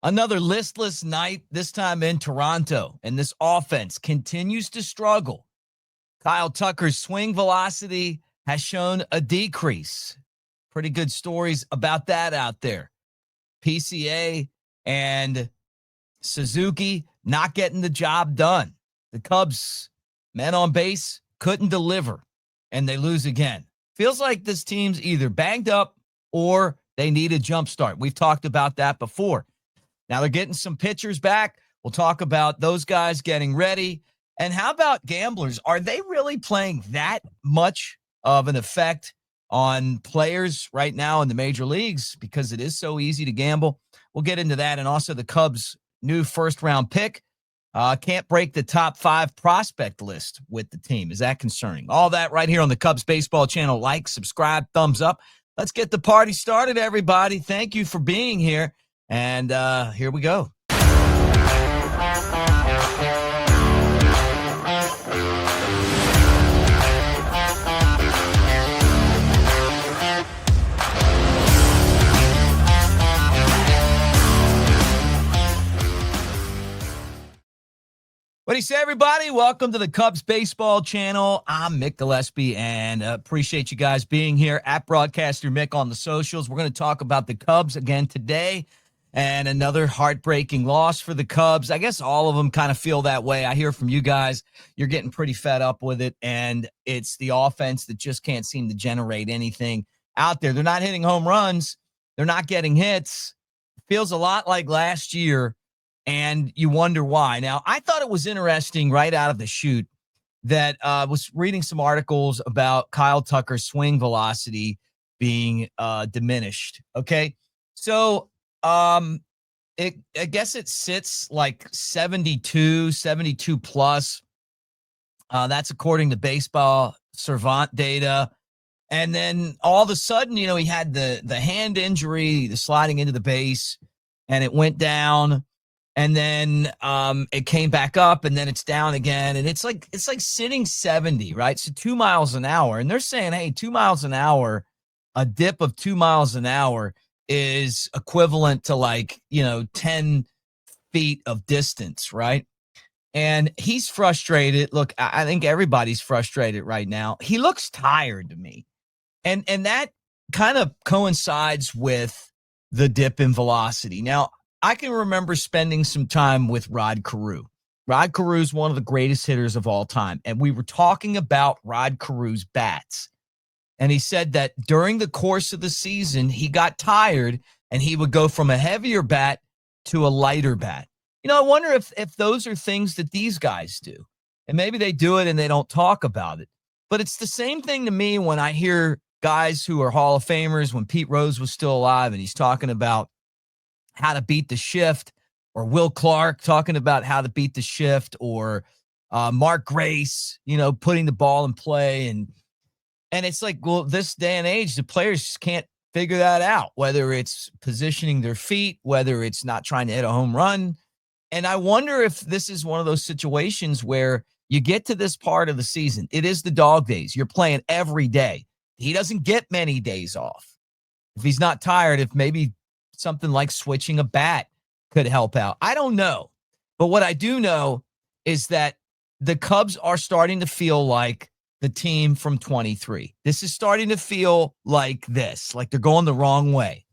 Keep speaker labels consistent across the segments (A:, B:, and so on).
A: Another listless night, this time in Toronto, and this offense continues to struggle. Kyle Tucker's swing velocity has shown a decrease. Pretty good stories about that out there. PCA and Suzuki not getting the job done. The Cubs, men on base, couldn't deliver, and they lose again. Feels like this team's either banged up or they need a jump start. We've talked about that before. Now they're getting some pitchers back. We'll talk about those guys getting ready. And how about gamblers? Are they really playing that much of an effect on players right now in the major leagues because it is so easy to gamble? We'll get into that. And also the Cubs' new first-round pick can't break the top 5 prospect list with the team. Is that concerning? All that right here on the Cubs Baseball channel. Like, subscribe, thumbs up. Let's get the party started, everybody. Thank you for being here. And here we go. What do you say, everybody? Welcome to the Cubs Baseball channel. I'm Mick Gillespie, and appreciate you guys being here at Broadcaster Mick on the socials. We're going to talk about the Cubs again today. And another heartbreaking loss for the Cubs. I guess all of them kind of feel that way. I hear from you guys, you're getting pretty fed up with it, and it's the offense that just can't seem to generate anything out there. They're not hitting home runs. They're not getting hits. Feels a lot like last year, and you wonder why. Now, I thought it was interesting right out of the chute that I was reading some articles about Kyle Tucker's swing velocity being diminished, okay? So, I guess it sits like 72 plus. That's according to Baseball Savant data. And then all of a sudden, he had the hand injury, the sliding into the base, and it went down. And then it came back up, and then it's down again. And it's like sitting 70, right? So 2 miles an hour. And they're saying, hey, 2 miles an hour, a dip of 2 miles an hour is equivalent to 10 feet of distance, right? And he's frustrated. Look, I think everybody's frustrated right now. He looks tired to me. And that kind of coincides with the dip in velocity. Now, I can remember spending some time with Rod Carew. Rod Carew is one of the greatest hitters of all time. And we were talking about Rod Carew's bats. And he said that during the course of the season, he got tired and he would go from a heavier bat to a lighter bat. I wonder if those are things that these guys do. And maybe they do it and they don't talk about it. But it's the same thing to me when I hear guys who are Hall of Famers, when Pete Rose was still alive and he's talking about how to beat the shift, or Will Clark talking about how to beat the shift, or Mark Grace, putting the ball in play. And it's like, well, this day and age, the players just can't figure that out, whether it's positioning their feet, whether it's not trying to hit a home run. And I wonder if this is one of those situations where you get to this part of the season. It is the dog days. You're playing every day. He doesn't get many days off. If he's not tired, if maybe something like switching a bat could help out. I don't know. But what I do know is that the Cubs are starting to feel like the team from 23. This is starting to feel like this, like they're going the wrong way.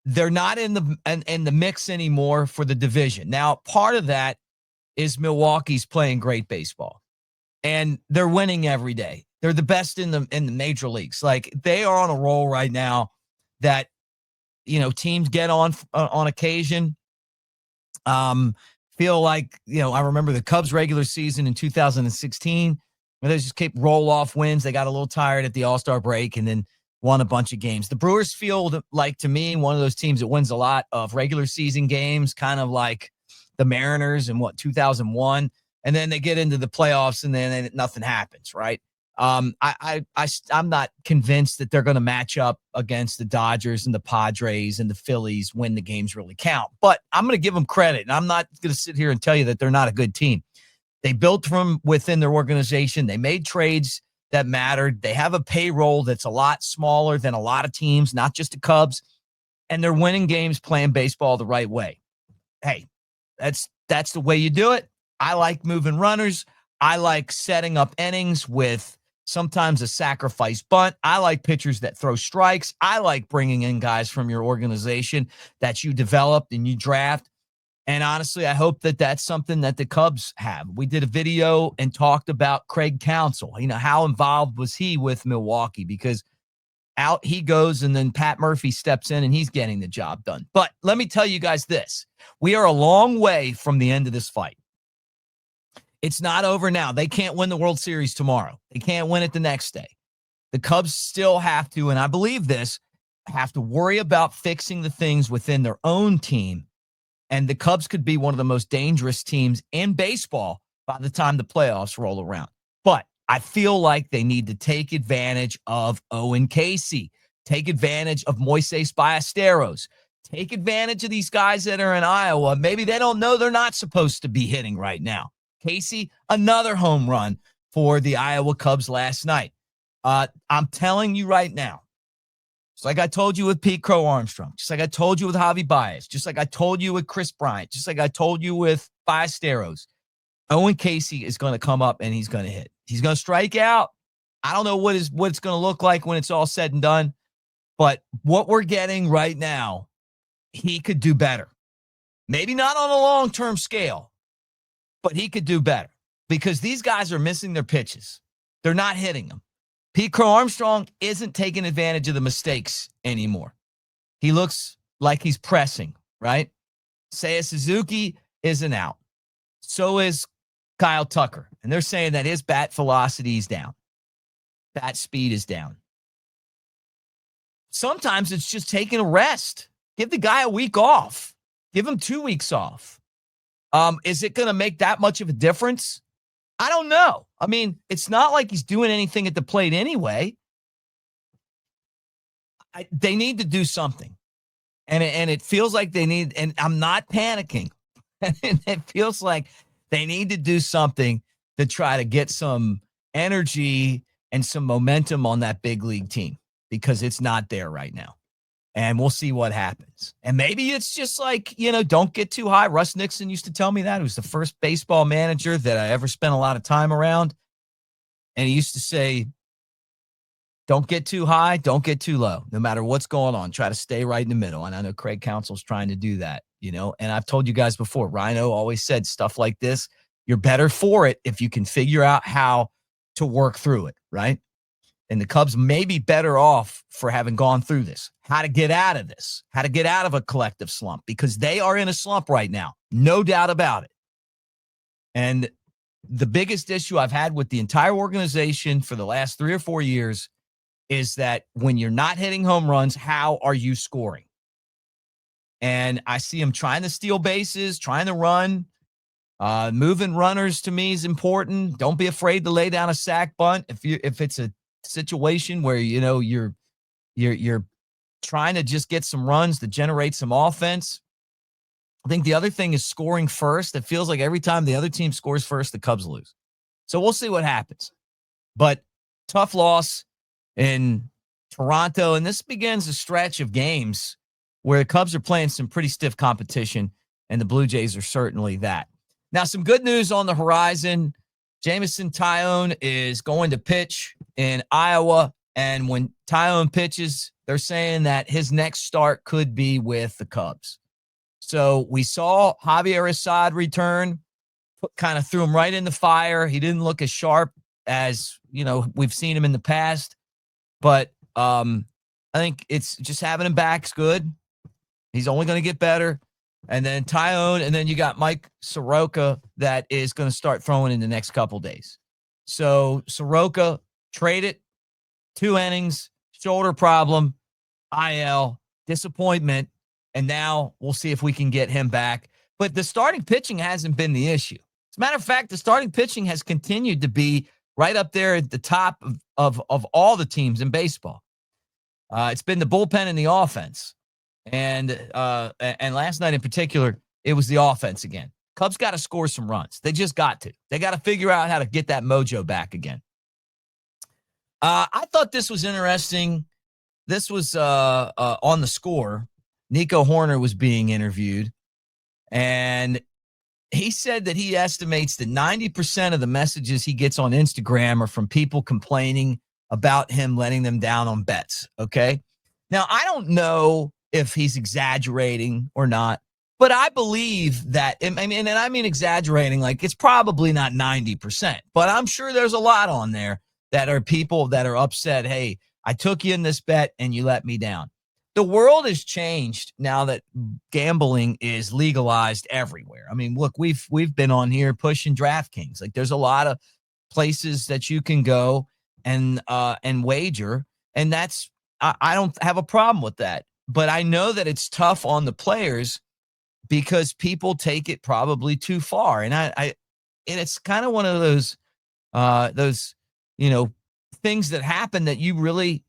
A: They're not in the mix anymore for the division. Now, part of that is Milwaukee's playing great baseball, and they're winning every day. They're the best in the major leagues. Like, they are on a roll right now that teams get on occasion. Feel like I remember the Cubs regular season in 2016. They just kept roll-off wins. They got a little tired at the All-Star break and then won a bunch of games. The Brewers feel like, to me, one of those teams that wins a lot of regular season games, kind of like the Mariners in 2001. And then they get into the playoffs and then nothing happens, right? I'm not convinced that they're going to match up against the Dodgers and the Padres and the Phillies when the games really count. But I'm going to give them credit, and I'm not going to sit here and tell you that they're not a good team. They built from within their organization. They made trades that mattered. They have a payroll that's a lot smaller than a lot of teams, not just the Cubs. and they're winning games playing baseball the right way. Hey, that's the way you do it. I like moving runners. I like setting up innings with sometimes a sacrifice bunt. I like pitchers that throw strikes. I like bringing in guys from your organization that you developed and you draft. And honestly, I hope that that's something that the Cubs have. We did a video and talked about Craig Counsell. How involved was he with Milwaukee? Because out he goes, and then Pat Murphy steps in, and he's getting the job done. But let me tell you guys this. We are a long way from the end of this fight. It's not over now. They can't win the World Series tomorrow. They can't win it the next day. The Cubs still have to, and I believe this, have to worry about fixing the things within their own team. And the Cubs could be one of the most dangerous teams in baseball by the time the playoffs roll around. But I feel like they need to take advantage of Owen Casey, take advantage of Moises Ballesteros, take advantage of these guys that are in Iowa. Maybe they don't know they're not supposed to be hitting right now. Casey, another home run for the Iowa Cubs last night. I'm telling you right now, just like I told you with Pete Crow Armstrong, just like I told you with Javi Baez, just like I told you with Chris Bryant, just like I told you with Ballesteros, Owen Casey is going to come up and he's going to hit. He's going to strike out. I don't know what it's going to look like when it's all said and done, but what we're getting right now, he could do better. Maybe not on a long-term scale, but he could do better because these guys are missing their pitches. They're not hitting them. Pete Crow Armstrong isn't taking advantage of the mistakes anymore. He looks like he's pressing, right? Seiya Suzuki isn't out. So is Kyle Tucker. And they're saying that his bat velocity is down. Bat speed is down. Sometimes it's just taking a rest. Give the guy a week off. Give him 2 weeks off. Is it going to make that much of a difference? I don't know. I mean, it's not like he's doing anything at the plate anyway. They need to do something. And it feels like they need, and I'm not panicking. It feels like they need to do something to try to get some energy and some momentum on that big league team because it's not there right now. And we'll see what happens. And maybe it's just like, don't get too high. Russ Nixon used to tell me that. He was the first baseball manager that I ever spent a lot of time around. And he used to say, don't get too high, don't get too low. No matter what's going on, try to stay right in the middle. And I know Craig Counsell's trying to do that, And I've told you guys before, Rhino always said stuff like this. You're better for it if you can figure out how to work through it, right? And the Cubs may be better off for having gone through this, how to get out of this, how to get out of a collective slump, because they are in a slump right now. No doubt about it. And the biggest issue I've had with the entire organization for the last 3 or 4 years is that when you're not hitting home runs, how are you scoring? And I see them trying to steal bases, trying to run. Moving runners to me is important. Don't be afraid to lay down a sack bunt if it's a situation where you're trying to just get some runs to generate some offense. I think the other thing is scoring first. It feels like every time the other team scores first, the Cubs lose. So we'll see what happens. But tough loss in Toronto, and this begins a stretch of games where the Cubs are playing some pretty stiff competition, and the Blue Jays are certainly that. Now, some good news on the horizon. Jameson Taillon is going to pitch in Iowa, and when Taillon pitches, they're saying that his next start could be with the Cubs. So we saw Javier Assad return, kind of threw him right in the fire. He didn't look as sharp as, we've seen him in the past, but I think it's just having him back is good. He's only going to get better. And then Taillon, and then you got Mike Soroka that is going to start throwing in the next couple days. So Soroka traded 2 innings, shoulder problem, IL, disappointment, and now we'll see if we can get him back. But the starting pitching hasn't been the issue. As a matter of fact, the starting pitching has continued to be right up there at the top of all the teams in baseball. It's been the bullpen and the offense. And last night in particular, it was the offense again. Cubs got to score some runs. They just got to. They got to figure out how to get that mojo back again. I thought this was interesting. This was on the score. Nico Hoerner was being interviewed, and he said that he estimates that 90% of the messages he gets on Instagram are from people complaining about him letting them down on bets. Okay. Now, I don't know if he's exaggerating or not, but I believe that, I mean exaggerating, like it's probably not 90%, but I'm sure there's a lot on there that are people that are upset. Hey, I took you in this bet and you let me down. The world has changed now that gambling is legalized everywhere. I mean, look, we've been on here pushing DraftKings. Like there's a lot of places that you can go and wager, and that's I don't have a problem with that. But I know that it's tough on the players because people take it probably too far. And and it's kind of one of those, things that happen that you really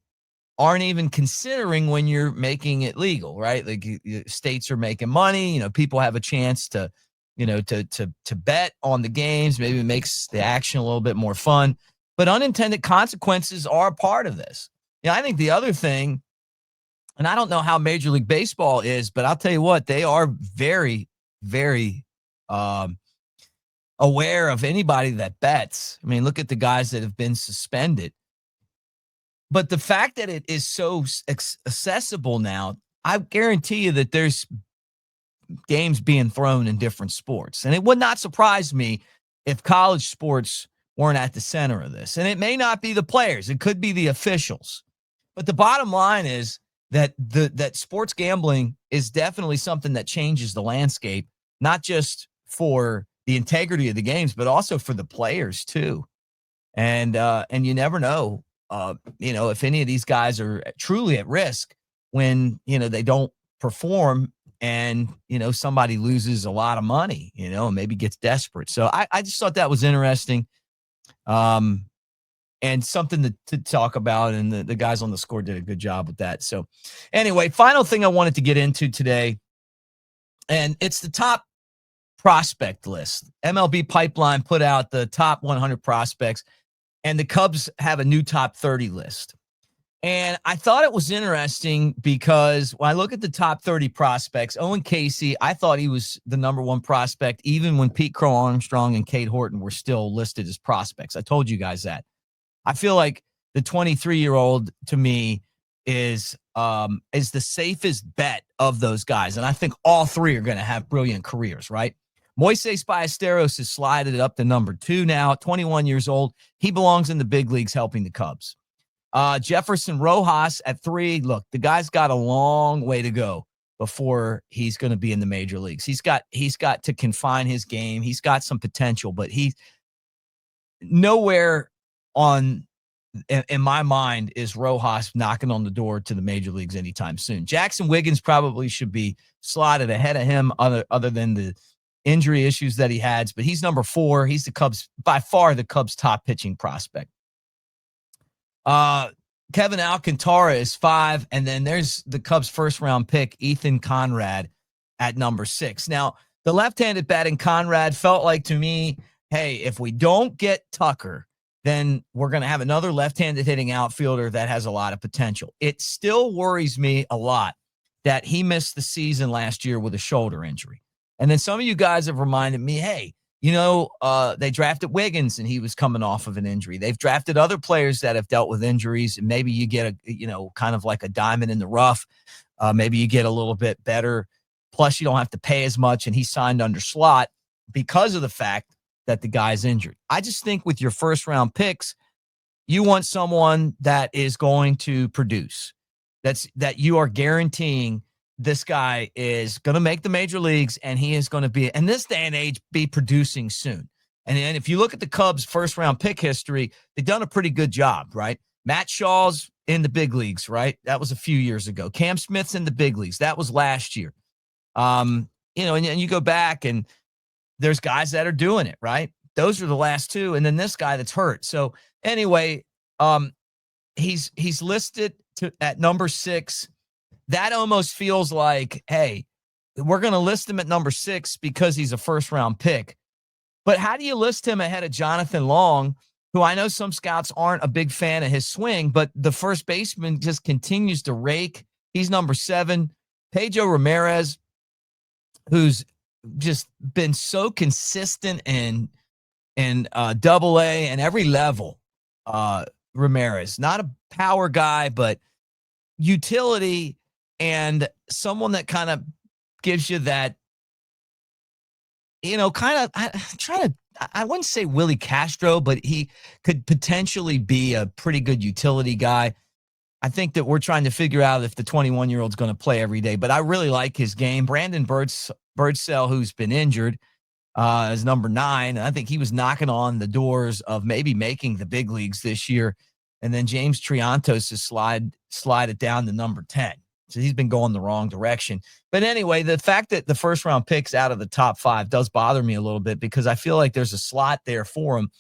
A: aren't even considering when you're making it legal, right? Like states are making money, people have a chance to, to bet on the games. Maybe it makes the action a little bit more fun, but unintended consequences are a part of this. I think the other thing, and I don't know how Major League Baseball is, but I'll tell you what, they are very, very aware of anybody that bets. I mean, look at the guys that have been suspended. But the fact that it is so accessible now, I guarantee you that there's games being thrown in different sports. And it would not surprise me if college sports weren't at the center of this. And it may not be the players. It could be the officials. But the bottom line is that that sports gambling is definitely something that changes the landscape, not just for the integrity of the games, but also for the players too. And you never know. If any of these guys are truly at risk when, they don't perform and, somebody loses a lot of money, and maybe gets desperate. So I just thought that was interesting. And something to talk about. And the guys on the score did a good job with that. So anyway, final thing I wanted to get into today, and it's the top prospect list. MLB Pipeline put out the top 100 prospects. And the Cubs have a new top 30 list. And I thought it was interesting because when I look at the top 30 prospects, Owen Casey, I thought he was the number one prospect, even when Pete Crow Armstrong and Cade Horton were still listed as prospects. I told you guys that. I feel like the 23-year-old to me is the safest bet of those guys. And I think all three are going to have brilliant careers, right? Moises Ballesteros has slided it up to number 2 now, 21 years old. He belongs in the big leagues helping the Cubs. Jefferson Rojas at 3. Look, the guy's got a long way to go before he's going to be in the major leagues. He's got to confine his game. He's got some potential, but he's nowhere in my mind is Rojas knocking on the door to the major leagues anytime soon. Jackson Wiggins probably should be slotted ahead of him other than the injury issues that he has, but he's number 4. He's the Cubs, by far the Cubs' top pitching prospect. Kevin Alcantara is 5, and then there's the Cubs' first-round pick, Ethan Conrad, at number 6. Now, the left-handed batting Conrad felt like to me, hey, if we don't get Tucker, then we're going to have another left-handed hitting outfielder that has a lot of potential. It still worries me a lot that he missed the season last year with a shoulder injury. And then some of you guys have reminded me, hey, they drafted Wiggins and he was coming off of an injury. They've drafted other players that have dealt with injuries, and maybe you get kind of like a diamond in the rough. Maybe you get a little bit better. Plus, you don't have to pay as much, and he signed under slot because of the fact that the guy's injured. I just think with your first-round picks, you want someone that is going to produce. That you are guaranteeing this guy is going to make the major leagues, and he is going to be, in this day and age, be producing soon. And if you look at the Cubs' first-round pick history, they've done a pretty good job, right? Matt Shaw's in the big leagues, right? That was a few years ago. Cam Smith's in the big leagues. That was last year. And you go back, and there's guys that are doing it, right? Those are the last 2, and then this guy that's hurt. So anyway, he's listed at number 6. That almost feels like, hey, we're going to list him at number 6 because he's a first-round pick. But how do you list him ahead of Jonathan Long, who I know some scouts aren't a big fan of his swing, but the first baseman just continues to rake. He's number 7. Pedro Ramirez, who's just been so consistent in double A and every level. Ramirez, not a power guy, but utility and someone that kind of gives you that, I wouldn't say Willie Castro, but he could potentially be a pretty good utility guy. I think that we're trying to figure out if the 21-year-old's going to play every day, but I really like his game. Brandon Birdsell, who's been injured, is number 9. I think he was knocking on the doors of maybe making the big leagues this year. And then James Triantos has slide it down to number 10. So he's been going the wrong direction. But anyway, the fact that the first round picks out of the top 5 does bother me a little bit, because I feel like there's a slot there for him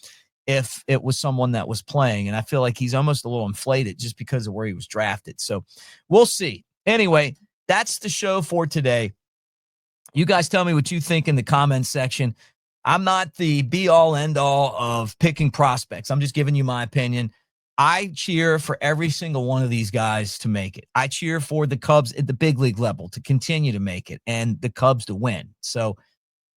A: if it was someone that was playing. And I feel like he's almost a little inflated just because of where he was drafted. So we'll see. Anyway, that's the show for today. You guys tell me what you think in the comments section. I'm not the be-all, end-all of picking prospects. I'm just giving you my opinion. I cheer for every single one of these guys to make it. I cheer for the Cubs at the big league level to continue to make it and the Cubs to win. So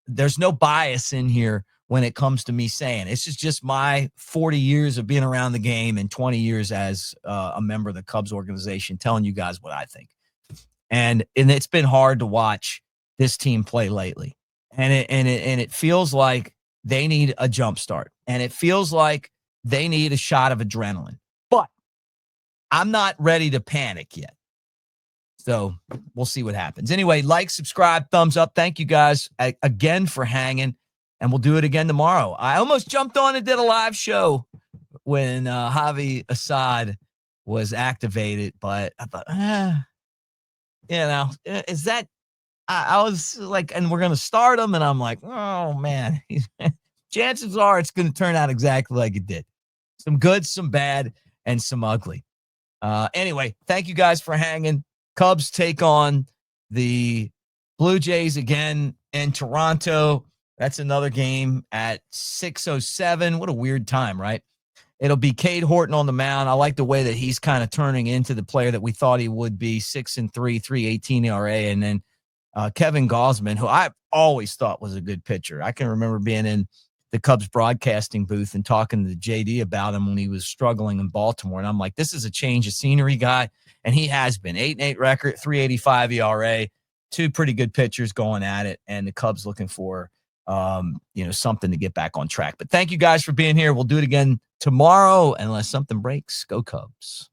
A: there's no bias in here when it comes to me saying it's just my 40 years of being around the game and 20 years as a member of the Cubs organization telling you guys what I think. And it's been hard to watch this team play lately. And it feels like they need a jump start. And it feels like they need a shot of adrenaline. But I'm not ready to panic yet. So we'll see what happens. Anyway, like, subscribe, thumbs up. Thank you guys again for hanging. And we'll do it again tomorrow. I almost jumped on and did a live show when Javi Assad was activated. But I thought, is that... I was like, and we're going to start him. And I'm like, oh, man. Chances are it's going to turn out exactly like it did. Some good, some bad, and some ugly. Anyway, thank you guys for hanging. Cubs take on the Blue Jays again in Toronto. That's another game at 6:07. What a weird time, right? It'll be Cade Horton on the mound. I like the way that he's kind of turning into the player that we thought he would be. 6-3, 3.18 ERA. And then Kevin Gausman, who I always thought was a good pitcher. I can remember being in the Cubs broadcasting booth and talking to JD about him when he was struggling in Baltimore. And I'm like, this is a change of scenery guy. And he has been 8-8 record, 3.85 ERA, 2 pretty good pitchers going at it. And the Cubs looking for, something to get back on track. But thank you guys for being here. We'll do it again tomorrow. Unless something breaks, go Cubs.